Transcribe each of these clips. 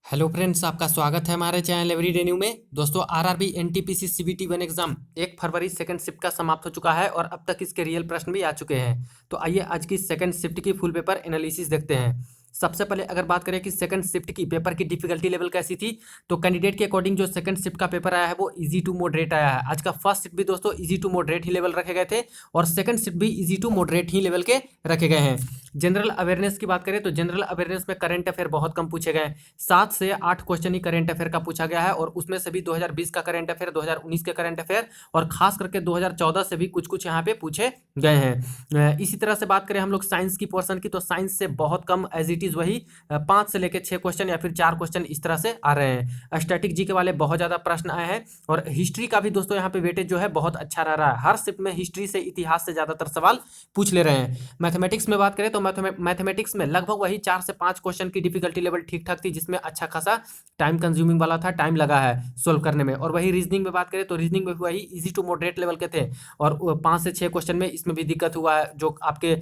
Hello friends, आपका स्वागत है हमारे चैनल एवरीडे न्यू में। दोस्तों, आरआरबी एनटीपीसी सीबीटी 1 एग्जाम 1 फरवरी सेकंड शिफ्ट का समाप्त हो चुका है और अब तक इसके रियल प्रश्न भी आ चुके हैं। तो आइए आज की सेकंड शिफ्ट की फुल पेपर एनालिसिस देखते हैं। सबसे पहले अगर बात करें कि सेकंड शिफ्ट की पेपर की डिफिकल्टी लेवल कैसी थी, तो कैंडिडेट के अकॉर्डिंग जो सेकंड शिफ्ट का पेपर आया है वो इजी टू मॉडरेट आया है। आज का फर्स्ट शिफ्ट भी दोस्तों इजी टू मॉडरेट ही लेवल रखे गए थे और सेकंड शिफ्ट भी इजी टू मॉडरेट ही लेवल के रखे गए हैं। जनरल अवेयरनेस की बात करें तो जनरल अवेयरनेस में करंट अफेयर बहुत कम पूछे गए। 7 से 8 क्वेश्चन ही करंट अफेयर का पूछा गया है और उसमें से भी 2020 का करंट अफेयर, 2019 के करंट अफेयर और खास करके 2014 से भी कुछ कुछ यहाँ पे पूछे गए हैं। इसी तरह से बात करें हम लोग साइंस की पोर्शन की, तो साइंस से बहुत कम एज इट इज वही 5 से लेकर 6 क्वेश्चन या फिर 4 क्वेश्चन इस तरह से आ रहे हैं। स्टैटिक जी के वाले बहुत ज्यादा प्रश्न आए हैं और हिस्ट्री का भी दोस्तों यहाँ पे वेटेज जो है बहुत अच्छा रह रहा है। हर शिफ्ट में हिस्ट्री से, इतिहास से ज्यादातर सवाल पूछ ले रहे हैं। मैथमेटिक्स में बात करें तो मैथमेटिक्स में लगभग वही 4 से 5 क्वेश्चन की डिफिकल्टी लेवल ठीक ठाक थी, जिसमें अच्छा खासा टाइम कंज्यूमिंग वाला था, टाइम लगा है सोल्व करने में। और वही रीजनिंग में बात करें तो रीजनिंग में वही इजी टू मॉडरेट लेवल के थे और 5 से 6 क्वेश्चन में इसमें भी दिक्कत हुआ है, जो आपके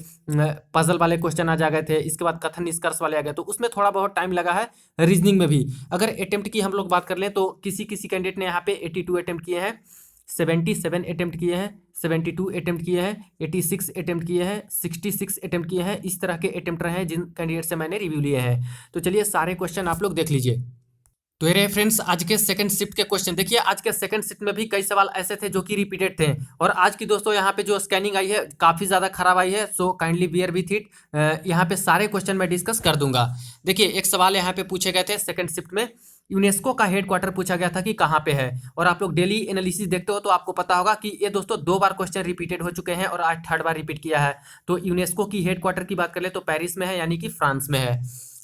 पजल वाले क्वेश्चन आ जा गए थे। इसके बाद कथन निष्कर्ष वाले आ गए, तो उसमें थोड़ा बहुत टाइम लगा है रीजनिंग में भी। अगर अटेम्प्ट की हम लोग बात कर लें तो किसी किसी कैंडिडेट ने यहाँ पे 82 अटेम्प्ट किए हैं, 77 अटेम्प्ट किए हैं, 72 अटेम्प्ट किए हैं, 86 अटेम्प्ट किए हैं, 66 अटेम्प्ट किए हैं। इस तरह के अटेम्प्ट रहे हैं जिन कैंडिडेट से मैंने रिव्यू लिए हैं। तो चलिए सारे क्वेश्चन आप लोग देख लीजिए। तो ये रहे फ्रेंड्स आज के सेकंड शिफ्ट के क्वेश्चन। देखिए आज के सेकंड शिफ्ट में भी कई सवाल ऐसे थे जो कि रिपीटेड थे और आज की दोस्तों यहाँ पे जो स्कैनिंग आई है काफ़ी ज़्यादा खराब आई है, so kindly beer with it. यहाँ पे सारे क्वेश्चन मैं डिस्कस कर दूंगा। देखिए एक सवाल यहाँ पे पूछे गए थे सेकंड शिफ्ट में, यूनेस्को का हेडक्वार्टर पूछा गया था कि कहाँ पे है। और आप लोग डेली एनालिसिस देखते हो तो आपको पता होगा कि ये दोस्तों 2 बार क्वेश्चन रिपीटेड हो चुके हैं और आज थर्ड बार रिपीट किया है। तो यूनेस्को की हेडक्वार्टर की बात कर ले तो पेरिस में है, यानी कि फ्रांस में है।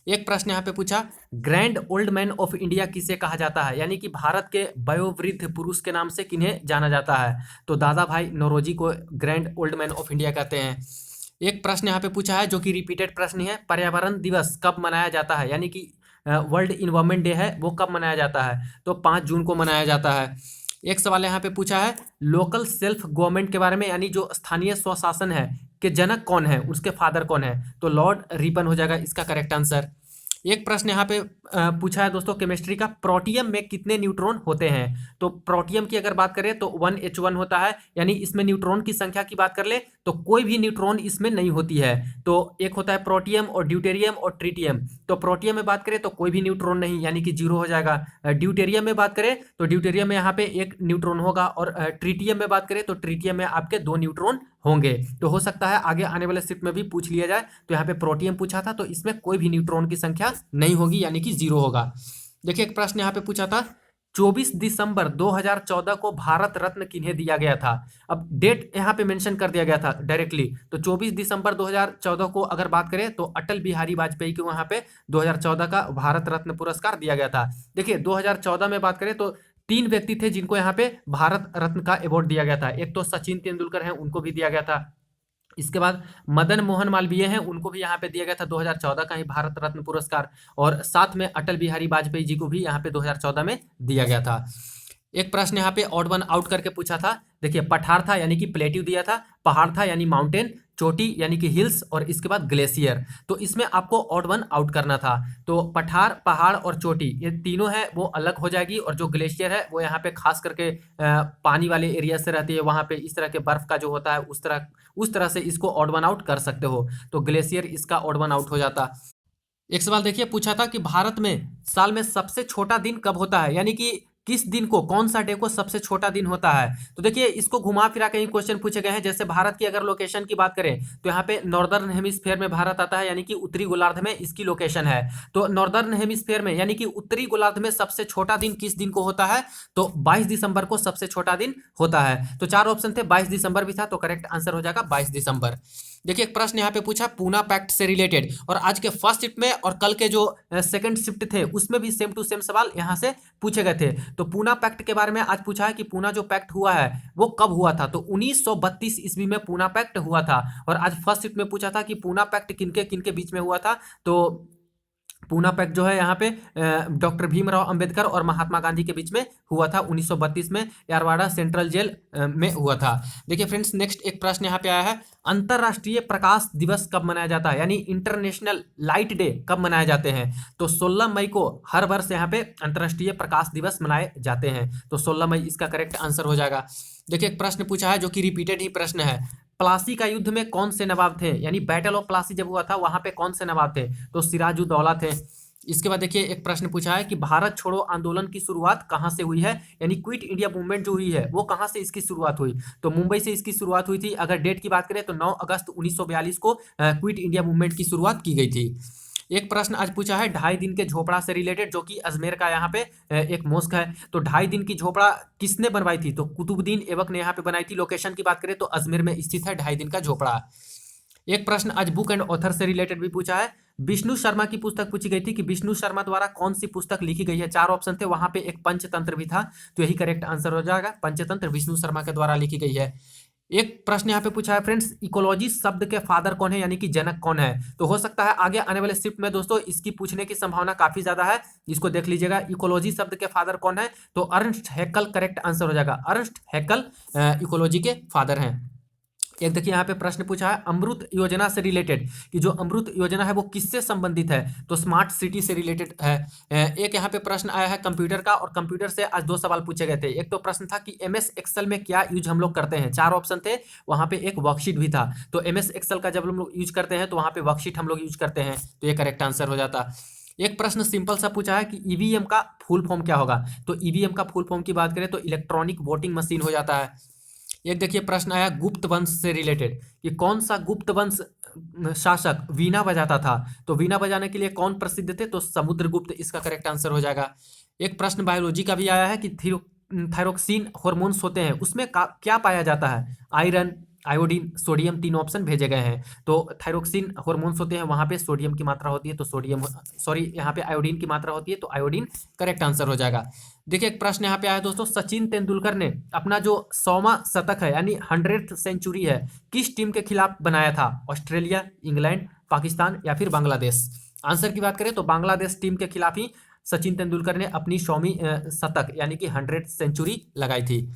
एक प्रश्न यहाँ पे पूछा, grand old man of India किसे कहा जाता है, यानी कि भारत के वयोवृद्ध पुरुष के नाम से किन्हें जाना जाता है। तो दादा भाई नौरोजी को grand old man of India कहते हैं। एक प्रश्न यहाँ पे पूछा है जो कि रिपीटेड प्रश्न है, पर्यावरण दिवस कब मनाया जाता है, यानी कि वर्ल्ड इन्वायरमेंट डे है वो कब मनाया जाता है। तो 5 जून को मनाया जाता है। एक सवाल यहाँ पे पूछा है लोकल सेल्फ गवर्नमेंट के बारे में, यानी जो स्थानीय स्वशासन है के जनक कौन है, उसके फादर कौन है। तो लॉर्ड रिपन हो जाएगा इसका करेक्ट आंसर। एक प्रश्न यहाँ पे पूछा है दोस्तों केमिस्ट्री का, प्रोटियम में कितने न्यूट्रॉन होते हैं। तो प्रोटियम की अगर बात करें तो 1H1 होता है, यानी इसमें न्यूट्रॉन की संख्या की बात कर ले तो कोई भी न्यूट्रॉन इसमें नहीं होती है। तो एक होता है प्रोटियम और ड्यूटेरियम और ट्रिटियम। तो प्रोटियम में बात करें तो कोई भी न्यूट्रॉन नहीं, यानी कि 0 हो जाएगा। ड्यूटेरियम में बात करें तो ड्यूटेरियम में यहाँ पे 1 न्यूट्रॉन होगा और ट्रिटियम में बात करें तो ट्रिटियम में आपके 2 न्यूट्रॉन होंगे। तो हो सकता है आगे आने वाले शिफ्ट में भी पूछ लिया जाए। तो यहाँ पे प्रोटियम पूछा था तो इसमें कोई भी न्यूट्रॉन की संख्या नहीं होगी, यानी कि 0 होगा। देखिए एक प्रश्न यहाँ पे पूछा था 24 दिसंबर 2014 को भारत रत्न किन्हें दिया गया था। अब डेट यहाँ पे मेंशन कर दिया गया था डायरेक्टली। तो 24 दिसंबर 2014 को अगर बात करें तो अटल बिहारी वाजपेयी को वहाँ पे 2014 का भारत रत्न पुरस्कार दिया गया था। देखिए 2014 में बात करें तो 3 व्यक्ति थे जिनको यहाँ पे भारत रत्न का अवार्ड दिया गया था। एक तो सचिन तेंदुलकर हैं, उनको भी दिया गया था। इसके बाद मदन मोहन मालवीय हैं, उनको भी यहाँ पे दिया गया था 2014 का ही भारत रत्न पुरस्कार। और साथ में अटल बिहारी वाजपेयी जी को भी यहाँ पे 2014 में दिया गया था। एक प्रश्न यहाँ पे ऑड वन आउट करके पूछा था। देखिए पठार था यानी कि प्लेट्यू दिया था, पहाड़ था यानी माउंटेन, चोटी यानी कि हिल्स और इसके बाद ग्लेशियर। तो इसमें आपको ऑड वन आउट करना था। तो पठार, पहाड़ और चोटी ये तीनों है वो अलग हो जाएगी और जो ग्लेशियर है वो यहाँ पे खास करके पानी वाले एरिया से रहती है, वहाँ पे इस तरह के बर्फ का जो होता है उस तरह से इसको ऑड वन आउट कर सकते हो। तो ग्लेशियर इसका ऑड वन आउट हो जाता। एक सवाल देखिए पूछा था कि भारत में साल में सबसे छोटा दिन कब होता है, यानी कि किस दिन को, कौन सा डे को सबसे छोटा दिन होता है। तो देखिए इसको घुमा फिरा के ही क्वेश्चन पूछे गए हैं। जैसे भारत की अगर लोकेशन की बात करें तो यहाँ पे नॉर्दर्न हेमिस्फेयर में भारत आता है, यानी कि उत्तरी गोलार्ध में इसकी लोकेशन है। तो नॉर्दर्न हेमिस्फेयर में यानी कि उत्तरी गोलार्ध में सबसे छोटा दिन किस दिन को होता है। तो 22 दिसंबर को सबसे छोटा दिन होता है। तो 4 ऑप्शन थे, 22 दिसंबर भी था, तो करेक्ट आंसर हो जाएगा 22 दिसंबर। देखिए एक प्रश्न यहाँ पे पूछा पूना पैक्ट से रिलेटेड, और आज के फर्स्ट शिफ्ट में और कल के जो सेकंड शिफ्ट थे उसमें भी सेम टू सेम सवाल यहाँ से पूछे गए थे। तो पूना पैक्ट के बारे में आज पूछा है कि पूना जो पैक्ट हुआ है वो कब हुआ था। तो 1932 ईस्वी में पूना पैक्ट हुआ था। और आज फर्स्ट शिफ्ट में पूछा था कि पूना पैक्ट किनके किनके बीच में हुआ था। तो पूना पैक्ट जो है यहाँ पे डॉक्टर भीमराव अंबेडकर और महात्मा गांधी के बीच में हुआ था 1932 में, यारवाड़ा सेंट्रल जेल में हुआ था। देखिए फ्रेंड्स, नेक्स्ट एक प्रश्न यहाँ पे आया है, अंतरराष्ट्रीय प्रकाश दिवस कब मनाया जाता है, यानी इंटरनेशनल लाइट डे कब मनाए जाते हैं? तो 16 मई को हर वर्ष यहाँ पे अंतरराष्ट्रीय प्रकाश दिवस मनाए जाते हैं, तो 16 मई इसका करेक्ट आंसर हो जाएगा। देखिए एक प्रश्न पूछा है जो कि रिपीटेड ही प्रश्न है, प्लासी का युद्ध में कौन से नवाब थे, यानी बैटल ऑफ प्लासी जब हुआ था वहां पे कौन से नवाब थे? तो सिराजुद्दौला थे। इसके बाद देखिए एक प्रश्न पूछा है कि भारत छोड़ो आंदोलन की शुरुआत कहां से हुई है, यानी क्विट इंडिया मूवमेंट जो हुई है वो कहां से इसकी शुरुआत हुई? तो मुंबई से इसकी शुरुआत हुई थी। अगर डेट की बात करें तो 9 अगस्त 1942 को क्विट इंडिया मूवमेंट की शुरुआत की गई थी। एक प्रश्न आज पूछा है 2.5 दिन के झोपड़ा से रिलेटेड, जो कि अजमेर का यहाँ पे एक मोस्क है। तो 2.5 दिन की झोपड़ा किसने बनवाई थी? तो कुतुबुद्दीन ऐबक ने यहाँ पे बनाई थी। लोकेशन की बात करें तो अजमेर में स्थित है 2.5 दिन का झोपड़ा। एक प्रश्न आज बुक एंड ऑथर से रिलेटेड भी पूछा है, विष्णु शर्मा की पुस्तक पूछी गई थी कि विष्णु शर्मा द्वारा कौन सी पुस्तक लिखी गई है? 4 ऑप्शन थे, वहां पे एक पंचतंत्र भी था, तो यही करेक्ट आंसर हो जाएगा, पंचतंत्र विष्णु शर्मा के द्वारा लिखी गई है। एक प्रश्न यहाँ पे पूछा है फ्रेंड्स, इकोलॉजी शब्द के फादर कौन है, यानी कि जनक कौन है? तो हो सकता है आगे आने वाले शिफ्ट में दोस्तों इसकी पूछने की संभावना काफी ज्यादा है, इसको देख लीजिएगा। इकोलॉजी शब्द के फादर कौन है? तो अर्नस्ट हैक्कल करेक्ट आंसर हो जाएगा। अर्नस्ट हैक्कल इकोलॉजी के फादर हैं। एक देखिए यहाँ पे प्रश्न पूछा है अमृत योजना से रिलेटेड, कि जो अमृत योजना है वो किससे संबंधित है? तो स्मार्ट सिटी से रिलेटेड है। एक यहाँ पे प्रश्न आया है कंप्यूटर का, और कंप्यूटर से आज 2 सवाल पूछे गए थे। एक तो प्रश्न था कि एमएस एक्सेल में क्या यूज हम लोग करते हैं? 4 ऑप्शन थे, वहां पे एक वर्कशीट भी था। तो एमएस एक्सेल का जब हम लोग यूज करते हैं तो वहां पे वर्कशीट हम लोग यूज करते हैं, तो ये करेक्ट आंसर हो जाता। एक प्रश्न सिंपल सा पूछा है कि ईवीएम का फुल फॉर्म क्या होगा? तो ईवीएम का फुल फॉर्म की बात करें तो इलेक्ट्रॉनिक वोटिंग मशीन हो जाता है। एक देखिए प्रश्न आया गुप्त वंश से रिलेटेड, कि कौन सा गुप्त वंश शासक वीणा बजाता था? तो वीणा बजाने के लिए कौन प्रसिद्ध थे? तो समुद्रगुप्त इसका करेक्ट आंसर हो जाएगा। एक प्रश्न बायोलॉजी का भी आया है कि थायरोक्सिन हॉर्मोन्स होते हैं, उसमें क्या पाया जाता है? आयरन, आयोडीन, सोडियम, 3 ऑप्शन भेजे गए हैं। तो थायरोक्सिन हॉर्मोन्स होते हैं, वहां पे सोडियम की मात्रा होती है, तो सोडियम, सॉरी यहाँ पे आयोडीन की मात्रा होती है, तो आयोडीन करेक्ट आंसर हो जाएगा। देखिए एक प्रश्न यहाँ पे आया दोस्तों, सचिन तेंदुलकर ने अपना जो 100वां शतक है यानी 100th सेंचुरी है किस टीम के खिलाफ बनाया था? ऑस्ट्रेलिया, इंग्लैंड, पाकिस्तान या फिर बांग्लादेश? आंसर की बात करें तो बांग्लादेश टीम के खिलाफ ही सचिन तेंदुलकर ने अपनी 100वीं शतक यानी कि 100th सेंचुरी लगाई थी।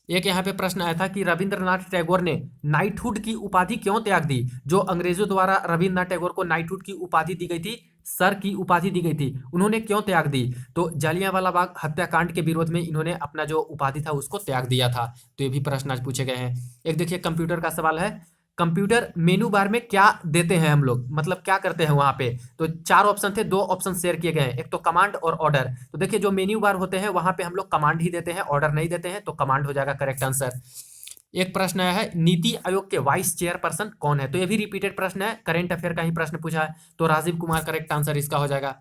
एक यहाँ पे प्रश्न आया था कि रविंद्रनाथ टैगोर ने नाइटहुड की उपाधि क्यों त्याग दी? जो अंग्रेजों द्वारा रविंद्रनाथ टैगोर को नाइटहुड की उपाधि दी गई थी, सर की उपाधि दी गई थी, उन्होंने क्यों त्याग दी? तो जलियांवाला बाग हत्याकांड के विरोध में इन्होंने अपना जो उपाधि था उसको त्याग दिया था। तो ये भी प्रश्न आज पूछे गए हैं। एक देखिए कंप्यूटर का सवाल है, कंप्यूटर मेनू बार में क्या देते हैं हम लोग, मतलब क्या करते हैं वहां पे? तो 4 ऑप्शन थे, 2 ऑप्शन शेयर किए गए हैं, एक तो कमांड और ऑर्डर। तो देखिए जो मेन्यू बार होते हैं वहां पे हम लोग कमांड ही देते हैं, ऑर्डर नहीं देते हैं, तो कमांड हो जाएगा करेक्ट आंसर। एक प्रश्न आया है नीति आयोग के वाइस चेयरपर्सन कौन है? तो ये भी रिपीटेड प्रश्न है, करंट अफेयर का ही प्रश्न पूछा है, तो राजीव कुमार करेक्ट आंसर इसका हो जाएगा।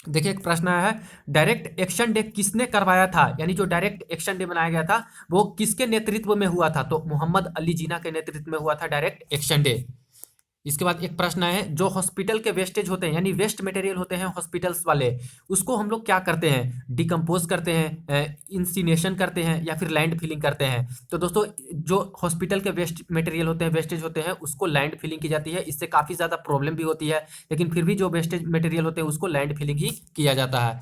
देखिए एक प्रश्न आया है डायरेक्ट एक्शन डे किसने करवाया था, यानी जो डायरेक्ट एक्शन डे बनाया गया था वो किसके नेतृत्व में हुआ था? तो मोहम्मद अली जिन्ना के नेतृत्व में हुआ था डायरेक्ट एक्शन डे। इसके बाद एक प्रश्न है जो हॉस्पिटल के वेस्टेज होते हैं यानी वेस्ट मटेरियल होते हैं हॉस्पिटल्स वाले, उसको हम लोग क्या करते हैं? डिकम्पोज करते हैं, इंसिनेशन करते हैं, या फिर लैंड फिलिंग करते हैं? तो दोस्तों जो हॉस्पिटल के वेस्ट मटेरियल होते हैं, वेस्टेज होते हैं, उसको लैंड फिलिंग की जाती है। इससे काफ़ी ज़्यादा प्रॉब्लम भी होती है, लेकिन फिर भी जो वेस्टेज मटेरियल होते हैं उसको लैंड फिलिंग ही किया जाता है।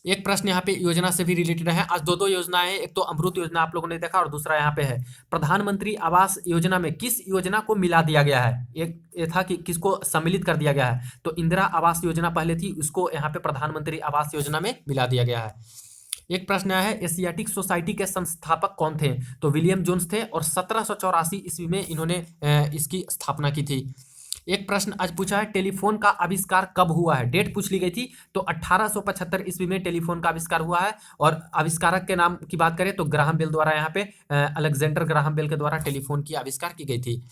एक प्रश्न यहाँ पे योजना से भी रिलेटेड है। आज दो योजनाएं हैं, एक तो अमृत योजना आप लोगों ने देखा और दूसरा यहाँ पे है प्रधानमंत्री आवास योजना में किस योजना को मिला दिया गया है? एक ये था कि किसको सम्मिलित कर दिया गया है? तो इंदिरा आवास योजना पहले थी, उसको यहाँ पे प्रधानमंत्री आवास योजना में मिला दिया गया है। एक प्रश्न आया है एशियाटिक सोसाइटी के संस्थापक कौन थे? तो विलियम जोन्स थे और 1784 ईस्वी में इन्होंने इसकी स्थापना की थी। एक प्रश्न आज पूछा है टेलीफोन का आविष्कार कब हुआ है? डेट पूछ ली गई थी, तो 1875 ईस्वी में टेलीफोन का आविष्कार हुआ है। और आविष्कारक के नाम की बात करें तो ग्राहम बेल द्वारा, यहाँ पे अलेक्जेंडर ग्राहम बेल के द्वारा टेलीफोन की आविष्कार की गई थी।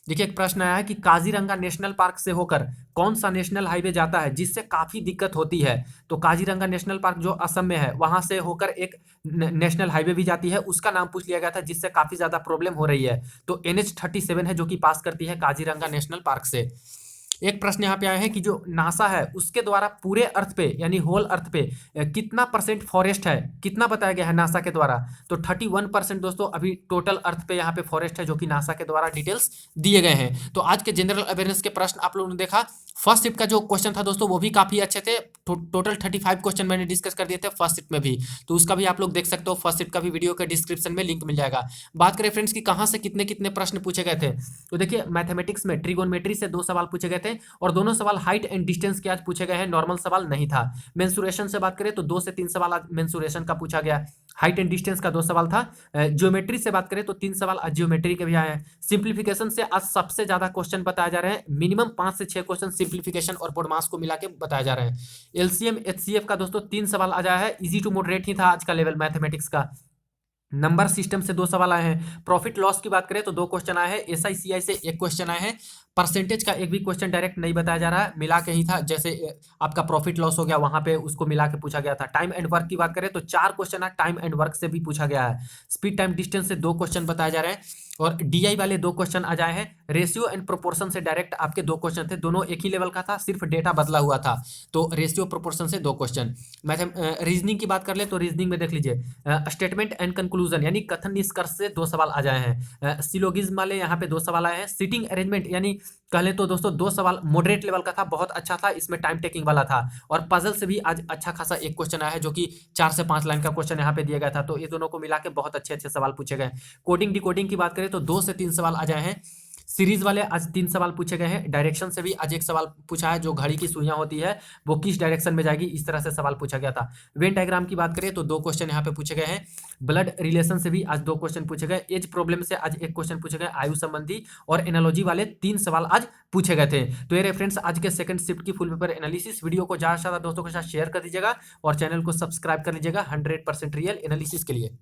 देखिए एक प्रश्न आया है कि काजीरंगा नेशनल पार्क से होकर कौन सा नेशनल हाईवे जाता है जिससे काफी दिक्कत होती है? तो काजीरंगा नेशनल पार्क जो असम में है वहां से होकर एक नेशनल हाईवे भी जाती है, उसका नाम पूछ लिया गया था जिससे काफी ज्यादा प्रॉब्लम हो रही है। तो NH-37 है जो कि पास करती है काजीरंगा नेशनल पार्क से। एक प्रश्न यहाँ पे आया है कि जो नासा है उसके द्वारा पूरे अर्थ पे यानी होल अर्थ पे कितना परसेंट फॉरेस्ट है, कितना बताया गया है नासा के द्वारा। तो 31% दोस्तों अभी टोटल अर्थ पे यहाँ पे फॉरेस्ट है, जो कि नासा के द्वारा डिटेल्स दिए गए हैं। तो आज के जनरल अवेयरनेस के प्रश्न आप लोगों ने देखा। फर्स्ट शिफ्ट का जो क्वेश्चन था दोस्तों वो भी काफी अच्छे थे। टोटल 35 क्वेश्चन मैंने डिस्कस कर दिए थे फर्स्ट शिफ्ट में भी, तो उसका भी आप लोग देख सकते हो। फर्स्ट शिफ्ट का भी वीडियो के डिस्क्रिप्शन में लिंक मिल जाएगा। बात करें फ्रेंड्स कि कहाँ से कितने कितने प्रश्न पूछे गए थे, तो देखिए मैथमेटिक्स में ट्रिगोनोमेट्री से 2 सवाल पूछे गए थे और दोनों सवाल हाइट एंड डिस्टेंस के आज पूछे गए हैं, नॉर्मल सवाल नहीं था। मेंसुरेशन से बात करें तो 2 से 3 सवाल आज मेंसुरेशन का पूछा गया। हाइट एंड डिस्टेंस का 2 सवाल था। ज्योमेट्री से बात करें तो 3 सवाल आज ज्योमेट्री के भी आए हैं। सिंप्लीफिकेशन से आज सबसे ज्यादा क्वेश्चन बताए जा रहे हैं, मिनिमम 5 से 6 क्वेश्चन सिंप्लीफिकेशन और बोडमास को मिला के बताए जा रहे हैं। एलसीएम एचसीएफ का दोस्तों 3 सवाल आ जाया है, इजी टू मॉडरेट ही था आज का लेवल मैथमेटिक्स का। नंबर सिस्टम से 2 सवाल आए हैं। प्रॉफिट लॉस की बात करें तो 2 क्वेश्चन आए हैं। एसआईसीआई से 1 क्वेश्चन आए हैं। परसेंटेज का एक भी क्वेश्चन डायरेक्ट नहीं बताया जा रहा है, मिला के ही था। जैसे आपका प्रॉफिट लॉस हो गया वहां पे उसको मिला के पूछा गया था। टाइम एंड वर्क की बात करें तो 4 क्वेश्चन है, टाइम एंड वर्क से भी पूछा गया है। स्पीड टाइम डिस्टेंस से 2 क्वेश्चन बताए जा रहे हैं और डीआई वाले 2 क्वेश्चन आ जाए हैं। रेशियो एंड प्रोपोर्शन से डायरेक्ट आपके 2 क्वेश्चन थे, दोनों एक ही लेवल का था, सिर्फ डेटा बदला हुआ था। तो रेशियो प्रोपोर्शन से 2 क्वेश्चन। रीजनिंग की बात कर ले तो रीजनिंग में देख लीजिए स्टेटमेंट एंड कंक्लूजन यानी कथन निष्कर्ष से 2 सवाल आ जाए हैं। सिलोगिज्म वाले यहाँ पे 2 सवाल आए हैं। सीटिंग अरेंजमेंट यानी कह ले तो दोस्तों 2 सवाल मॉडरेट लेवल का था, बहुत अच्छा था, इसमें टाइम टेकिंग वाला था। और पजल से भी आज अच्छा खासा एक क्वेश्चन आया है, जो कि 4 से 5 लाइन का क्वेश्चन यहाँ पे दिया गया था। तो ये दोनों को मिला के बहुत अच्छे अच्छे सवाल पूछे गए। कोडिंग डिकोडिंग की बात करें तो 2 से 3 सवाल आ जाए हैं। सीरीज वाले आज 3 सवाल पूछे गए हैं। डायरेक्शन से भी आज 1 सवाल पूछा है, जो घड़ी की सुइयां होती है वो किस डायरेक्शन में जाएगी, इस तरह से सवाल पूछा गया था। वेन डायग्राम की बात करें तो 2 क्वेश्चन यहाँ पे पूछे गए हैं। ब्लड रिलेशन से भी आज 2 क्वेश्चन पूछे गए। एज प्रॉब्लम से आज 1 क्वेश्चन पूछे गए, आयु संबंधी। और एनालॉजी वाले 3 सवाल आज पूछे गए थे। तो ये रेफरेंस आज के सेकंड शिफ्ट की फुल पेपर एनालिसिस वीडियो को ज्यादा से ज्यादा दोस्तों के साथ शेयर कर दीजिएगा और चैनल को सब्सक्राइब कर लीजिएगा 100% रियल एनालिसिस के लिए।